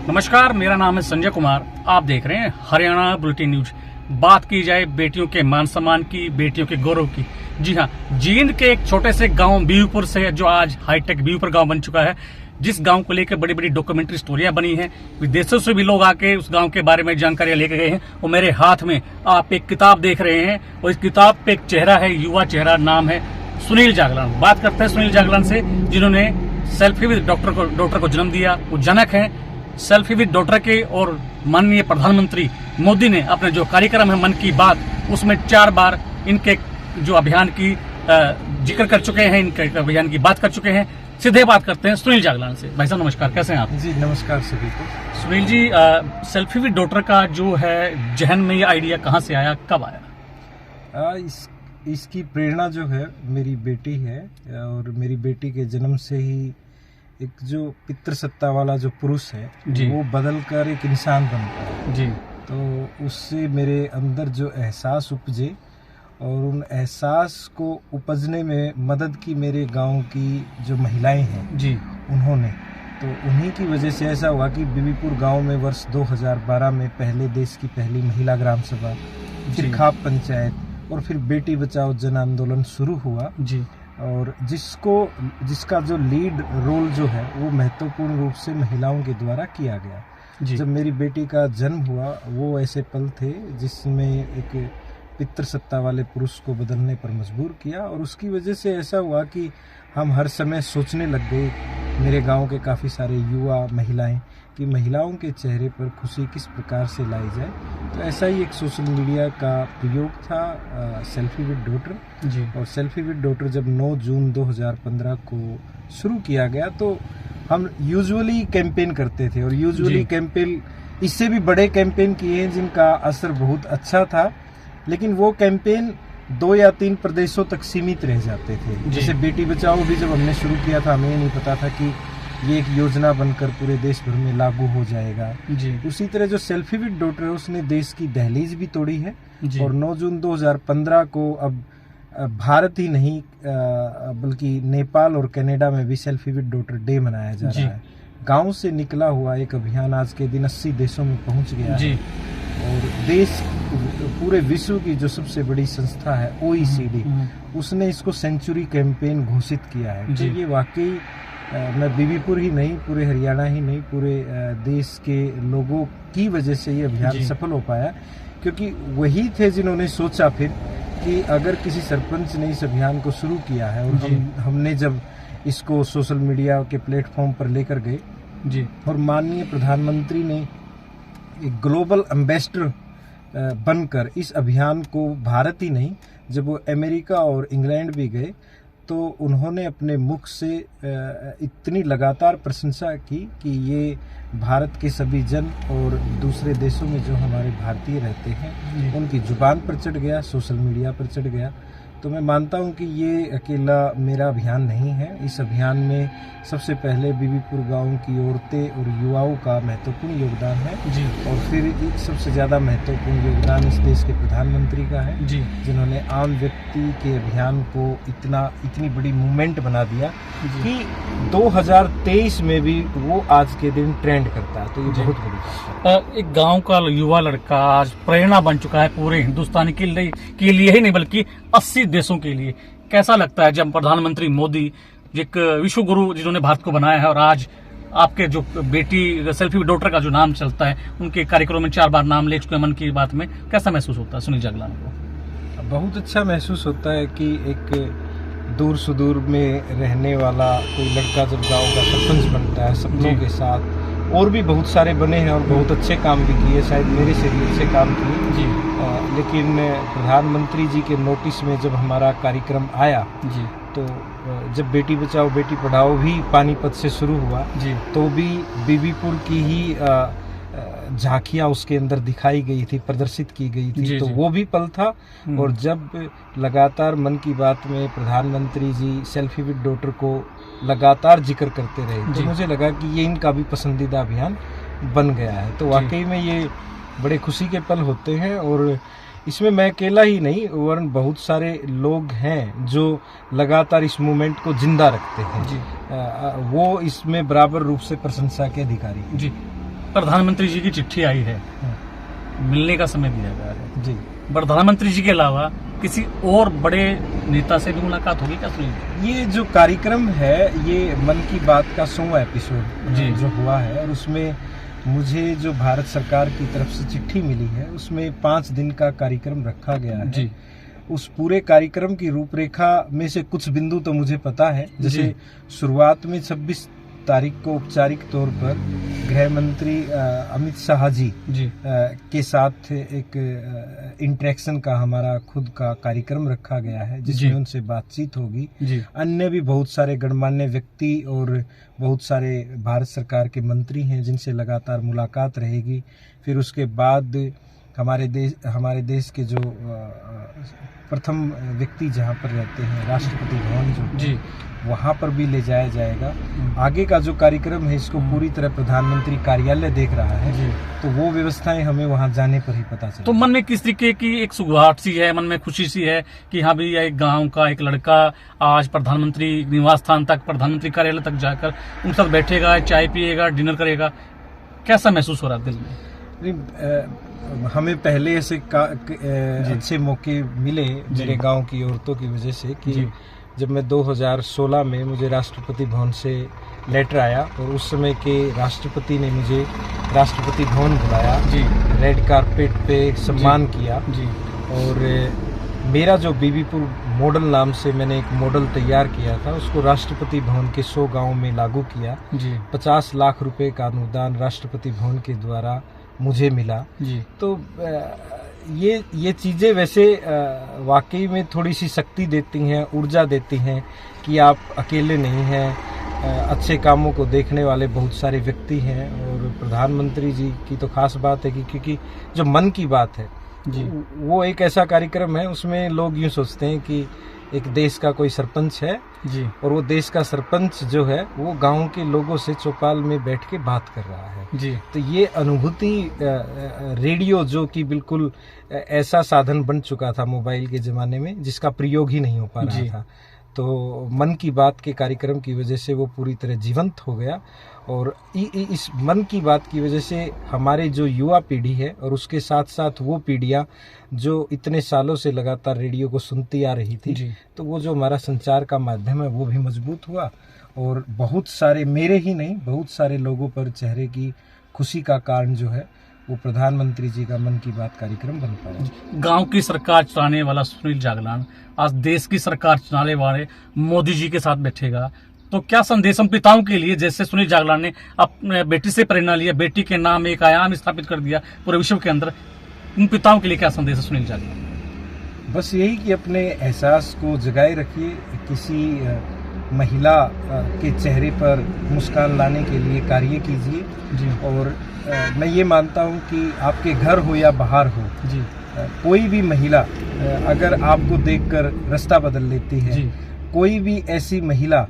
नमस्कार, मेरा नाम है संजय कुमार। आप देख रहे हैं हरियाणा बुलेटिन न्यूज। बात की जाए बेटियों के मान सम्मान की, बेटियों के गौरव की। जी हाँ, जींद के एक छोटे से गांव बीवीपुर से, जो आज हाईटेक बीवीपुर गांव बन चुका है, जिस गांव को लेकर बड़ी बड़ी डॉक्यूमेंट्री स्टोरियां बनी हैं। विदेशों से भी लोग आके उस गांव के बारे में जानकारियां लेके गए हैं। और मेरे हाथ में आप एक किताब देख रहे हैं, और इस किताब पे एक चेहरा है, युवा चेहरा, नाम है सुनील जागलान। बात करते हैं सुनील जागलान से, जिन्होंने सेल्फी विद डॉक्टर को जन्म दिया। वो जनक है सेल्फी विद डॉटर के। और माननीय प्रधानमंत्री मोदी ने अपने जो कार्यक्रम है मन की बात, उसमें 4 बार इनके जो अभियान की जिक्र कर चुके हैं, इनके अभियान की बात कर चुके हैं। सीधे बात करते हैं सुनील जागलान से। भाई साहब नमस्कार, कैसे हैं आप? जी नमस्कार सभी को। Sunil ji, selfie with daughter का जो है जहन में ये आइडिया कहाँ से आया, कब आया? इसकी प्रेरणा जो है मेरी बेटी है, और मेरी बेटी के जन्म से ही एक जो पितृसत्ता वाला जो पुरुष है वो बदल कर एक इंसान बनता है जी। तो उससे मेरे अंदर जो एहसास उपजे, और उन एहसास को उपजने में मदद की मेरे गांव की जो महिलाएं हैं जी, उन्होंने। तो उन्हीं की वजह से ऐसा हुआ कि बीवीपुर गांव में वर्ष 2012 में पहले देश की पहली महिला ग्राम सभा, फिर खाप पंचायत, और फिर बेटी बचाओ जन आंदोलन शुरू हुआ जी। और जिसका जो लीड रोल जो है वो महत्वपूर्ण रूप से महिलाओं के द्वारा किया गया। जी। जब मेरी बेटी का जन्म हुआ, वो ऐसे पल थे जिसमें एक पितृसत्ता वाले पुरुष को बदलने पर मजबूर किया, और उसकी वजह से ऐसा हुआ कि हम हर समय सोचने लग गए, मेरे गांव के काफ़ी सारे युवा महिलाएं, कि महिलाओं के चेहरे पर खुशी किस प्रकार से लाई जाए। तो ऐसा ही एक सोशल मीडिया का प्रयोग था सेल्फी विद डॉटर जी। और सेल्फी विद डॉटर जब 9 जून 2015 को शुरू किया गया, तो हम यूजुअली कैंपेन करते थे, और यूजुअली कैंपेन इससे भी बड़े कैंपेन किए हैं जिनका असर बहुत अच्छा था, लेकिन वो कैंपेन 2 या 3 प्रदेशों तक सीमित रह जाते थे। जैसे बेटी बचाओ भी जब हमने शुरू किया था, हमें नहीं पता था कि ये एक योजना बनकर पूरे देश भर में लागू हो जाएगा जी। उसी तरह जो सेल्फी विद डॉटर है उसने देश की दहलीज भी तोड़ी है जी। और 9 जून 2015 को अब भारत ही नहीं बल्कि नेपाल और कनाडा में भी सेल्फी विद डॉटर डे मनाया जा रहा है। गांव से निकला हुआ एक अभियान आज के दिन 80 देशों में पहुंच गया है, और देश पूरे विश्व की जो सबसे बड़ी संस्था है OECD, उसने इसको सेंचुरी कैंपेन घोषित किया है। तो ये वाकई मैं बीवीपुर ही नहीं, पूरे हरियाणा ही नहीं, पूरे देश के लोगों की वजह से ये अभियान सफल हो पाया, क्योंकि वही थे जिन्होंने सोचा फिर कि अगर किसी सरपंच ने इस अभियान को शुरू किया है, और हमने जब इसको सोशल मीडिया के प्लेटफॉर्म पर लेकर गए जी, और माननीय प्रधानमंत्री ने एक ग्लोबल एम्बेसडर बनकर इस अभियान को, भारत ही नहीं, जब वो अमेरिका और इंग्लैंड भी गए तो उन्होंने अपने मुख से इतनी लगातार प्रशंसा की कि ये भारत के सभी जन और दूसरे देशों में जो हमारे भारतीय रहते हैं उनकी जुबान पर चढ़ गया, सोशल मीडिया पर चढ़ गया। तो मैं मानता हूं कि ये अकेला मेरा अभियान नहीं है। इस अभियान में सबसे पहले बीवीपुर गांव की औरतें और युवाओं का महत्वपूर्ण योगदान है जी, और फिर सबसे ज़्यादा महत्वपूर्ण योगदान इस देश के प्रधानमंत्री का है जी, जिन्होंने आम व्यक्ति के अभियान को इतनी बड़ी मूवमेंट बना दिया कि 2023 में भी वो आज के दिन ट्रेंड करता है। तो ये बहुत बड़ी बात है। एक गांव का युवा लड़का आज प्रेरणा बन चुका है पूरे हिंदुस्तान के लिए ही नहीं बल्कि 80 देशों के लिए। कैसा लगता है जब प्रधानमंत्री मोदी, एक विश्व गुरु जिन्होंने भारत को बनाया है, और आज आपके जो बेटी सेल्फी विद डॉटर का जो नाम चलता है, उनके कार्यक्रम में 4 बार नाम ले चुके हैं मन की बात में, कैसा महसूस होता है सुनील जागलान को? बहुत अच्छा महसूस होता है कि एक दूर सुदूर में रहने वाला कोई लड़का जब गांव का सरपंच बनता है सपनों के साथ, और भी बहुत सारे बने हैं और बहुत अच्छे काम भी किए, शायद मेरे से भी अच्छे काम किए जी, लेकिन प्रधानमंत्री जी के नोटिस में जब हमारा कार्यक्रम आया जी, तो जब बेटी बचाओ बेटी पढ़ाओ भी पानीपत से शुरू हुआ जी, तो भी बीवीपुर की ही झांकियां उसके अंदर दिखाई गई थी, प्रदर्शित की गई थी, तो वो भी पल था। और जब लगातार मन की बात में प्रधानमंत्री जी सेल्फी विद डॉटर को लगातार जिक्र करते रहे, तो मुझे लगा कि ये इनका भी पसंदीदा अभियान बन गया है। तो वाकई में ये बड़े खुशी के पल होते हैं, और इसमें मैं अकेला ही नहीं वरन बहुत सारे लोग हैं जो लगातार इस मूवमेंट को जिंदा रखते हैं जी, वो इसमें बराबर रूप से प्रशंसा के अधिकारी जी। प्रधानमंत्री जी की चिट्ठी आई है, मिलने का समय दिया गया है जी। प्रधानमंत्री जी के अलावा किसी और बड़े नेता से भी मुलाकात होगी क्या सुनील? ये जो कार्यक्रम है ये मन की बात का 100वां एपिसोड जी। जो हुआ है, और उसमें मुझे जो भारत सरकार की तरफ से चिट्ठी मिली है उसमें 5 दिन का कार्यक्रम रखा गया है जी। उस पूरे कार्यक्रम की रूपरेखा में से कुछ बिंदु तो मुझे पता है। जैसे शुरुआत में 26 तारीख को औपचारिक तौर पर गृह मंत्री अमित शाह जी के साथ एक इंटरेक्शन का हमारा खुद का कार्यक्रम रखा गया है, जिसमें उनसे बातचीत होगी। अन्य भी बहुत सारे गणमान्य व्यक्ति और बहुत सारे भारत सरकार के मंत्री हैं जिनसे लगातार मुलाकात रहेगी। फिर उसके बाद हमारे देश के जो प्रथम व्यक्ति जहाँ पर रहते हैं, राष्ट्रपति भवन जो वहाँ पर भी ले जाया जाएगा। आगे का जो कार्यक्रम है इसको पूरी तरह प्रधानमंत्री कार्यालय देख रहा है, तो वो व्यवस्थाएं हमें वहाँ जाने पर ही पता चले। तो मन में किस तरीके की एक सुगराहट सी है, मन में खुशी सी है कि हाँ भी एक गांव का एक लड़का आज प्रधानमंत्री निवास स्थान तक, प्रधानमंत्री कार्यालय तक जाकर उनके साथ बैठेगा, चाय पिएगा, डिनर करेगा, कैसा महसूस हो रहा है दिल में? हमें पहले ऐसे अच्छे मौके मिले मेरे गांव की औरतों की वजह से कि जब मैं 2016 में मुझे राष्ट्रपति भवन से लेटर आया और उस समय के राष्ट्रपति ने मुझे राष्ट्रपति भवन बुलाया, रेड कारपेट पे सम्मान किया। और मेरा जो बीबीपुर मॉडल नाम से मैंने एक मॉडल तैयार किया था उसको राष्ट्रपति भवन के 100 गाँव में लागू किया। 50 लाख रुपए का अनुदान राष्ट्रपति भवन के द्वारा मुझे मिला। तो ये चीज़ें वैसे वाकई में थोड़ी सी शक्ति देती हैं, ऊर्जा देती हैं कि आप अकेले नहीं हैं, अच्छे कामों को देखने वाले बहुत सारे व्यक्ति हैं। और प्रधानमंत्री जी की तो खास बात है कि क्योंकि जो मन की बात है वो एक ऐसा कार्यक्रम है, उसमें लोग यूँ सोचते हैं कि एक देश का कोई सरपंच है और वो देश का सरपंच जो है वो गांव के लोगों से चौपाल में बैठ के बात कर रहा है। तो ये अनुभूति रेडियो जो कि बिल्कुल ऐसा साधन बन चुका था मोबाइल के ज़माने में जिसका प्रयोग ही नहीं हो पा रहा था, तो मन की बात के कार्यक्रम की वजह से वो पूरी तरह जीवंत हो गया। और इस मन की बात की वजह से हमारे जो युवा पीढ़ी है और उसके साथ साथ वो पीढ़ियाँ जो इतने सालों से लगातार रेडियो को सुनती आ रही थी, तो वो जो हमारा संचार का माध्यम है वो भी मजबूत हुआ। और बहुत सारे, मेरे ही नहीं, बहुत सारे लोगों पर चेहरे की खुशी का कारण जो है वो प्रधानमंत्री जी का मन की बात कार्यक्रम बन पाया। गांव की सरकार चलाने वाला सुनील जागलान आज देश की सरकार चलाने वाले मोदी जी के साथ बैठेगा, तो क्या संदेश हम पिताओं के लिए, जैसे सुनील जागलान ने अपने बेटी से प्रेरणा लिया, बेटी के नाम एक आयाम स्थापित कर दिया पूरे विश्व के अंदर, उन पिताओं के लिए क्या संदेश है सुनील जागलान? बस यही कि अपने एहसास को जगाए रखिए, किसी महिला के चेहरे पर मुस्कान लाने के लिए कार्य कीजिए। और मैं ये मानता हूँ कि आपके घर हो या बाहर हो, कोई भी महिला अगर आपको देखकर रास्ता बदल लेती है, कोई भी ऐसी महिला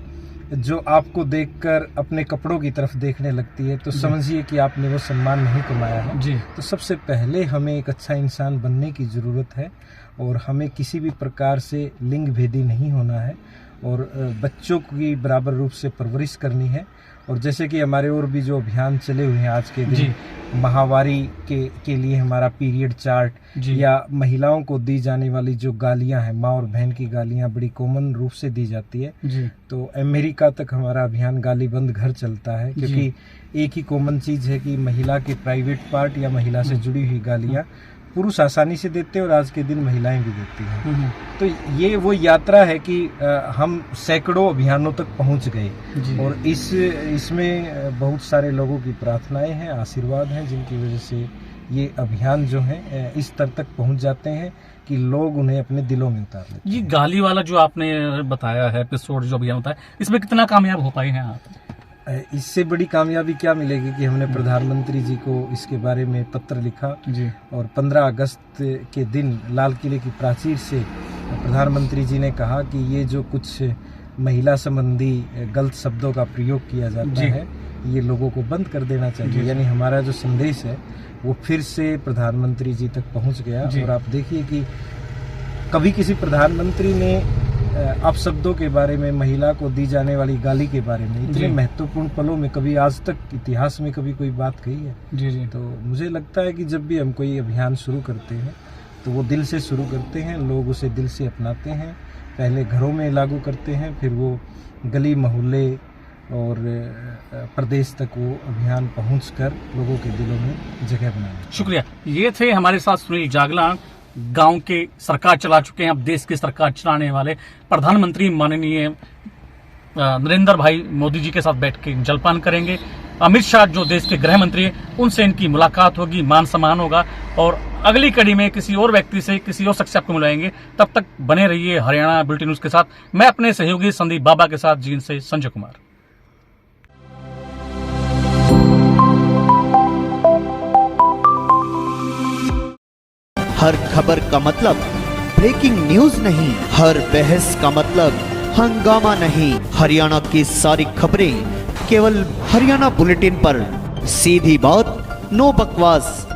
जो आपको देखकर अपने कपड़ों की तरफ देखने लगती है, तो समझिए कि आपने वो सम्मान नहीं कमाया है। तो सबसे पहले हमें एक अच्छा इंसान बनने की ज़रूरत है और हमें किसी भी प्रकार से लिंग भेदी नहीं होना है और बच्चों की बराबर रूप से परवरिश करनी है। और जैसे कि हमारे और भी जो अभियान चले हुए हैं आज के दिन, माहवारी के लिए हमारा पीरियड चार्ट या महिलाओं को दी जाने वाली जो गालियां हैं, माँ और बहन की गालियां बड़ी कॉमन रूप से दी जाती है, तो अमेरिका तक हमारा अभियान गाली बंद घर चलता है, क्योंकि एक ही कॉमन चीज है कि महिला के प्राइवेट पार्ट या महिला से जुड़ी हुई गालियां पुरुष आसानी से देते हैं और आज के दिन महिलाएं भी देती हैं। तो ये वो यात्रा है कि हम सैकड़ों अभियानों तक पहुंच गए और इसमें बहुत सारे लोगों की प्रार्थनाएं हैं, आशीर्वाद हैं, जिनकी वजह से ये अभियान जो है इस स्तर तक पहुंच जाते हैं कि लोग उन्हें अपने दिलों में उतार लेते हैं। ये गाली वाला जो आपने बताया है एपिसोड, जो अभियान होता है, इसमें कितना कामयाब हो पाए हैं आप? इससे बड़ी कामयाबी क्या मिलेगी कि हमने प्रधानमंत्री जी को इसके बारे में पत्र लिखा और 15 अगस्त के दिन लाल किले की प्राचीर से प्रधानमंत्री जी ने कहा कि ये जो कुछ महिला संबंधी गलत शब्दों का प्रयोग किया जाता है ये लोगों को बंद कर देना चाहिए। यानी हमारा जो संदेश है वो फिर से प्रधानमंत्री जी तक पहुंच गया। और आप देखिए कि कभी किसी प्रधानमंत्री ने अपशब्दों के बारे में, महिला को दी जाने वाली गाली के बारे में, इतने जी। महत्वपूर्ण पलों में कभी आज तक इतिहास में कभी कोई बात कही है? जी जी। तो मुझे लगता है कि जब भी हम कोई अभियान शुरू करते हैं तो वो दिल से शुरू करते हैं, लोग उसे दिल से अपनाते हैं, पहले घरों में लागू करते हैं, फिर वो गली मोहल्ले और प्रदेश तक वो अभियान पहुंचकर लोगों के दिलों में जगह बनाना। शुक्रिया। ये थे हमारे साथ सुनील जागलान, गांव के सरकार चला चुके हैं, अब देश की सरकार चलाने वाले प्रधानमंत्री माननीय नरेंद्र भाई मोदी जी के साथ बैठ के जलपान करेंगे। अमित शाह जो देश के गृह मंत्री हैं, उनसे इनकी मुलाकात होगी, मान सम्मान होगा, और अगली कड़ी में किसी और व्यक्ति से, किसी और शख्स से आपको मिलाएंगे। तब तक बने रहिए हरियाणा बुलेटिन न्यूज के साथ। मैं अपने सहयोगी संदीप बाबा के साथ जींद से संजय कुमार। हर खबर का मतलब ब्रेकिंग न्यूज नहीं, हर बहस का मतलब हंगामा नहीं। हरियाणा की सारी खबरें केवल हरियाणा बुलेटिन पर। सीधी बात, नो बकवास।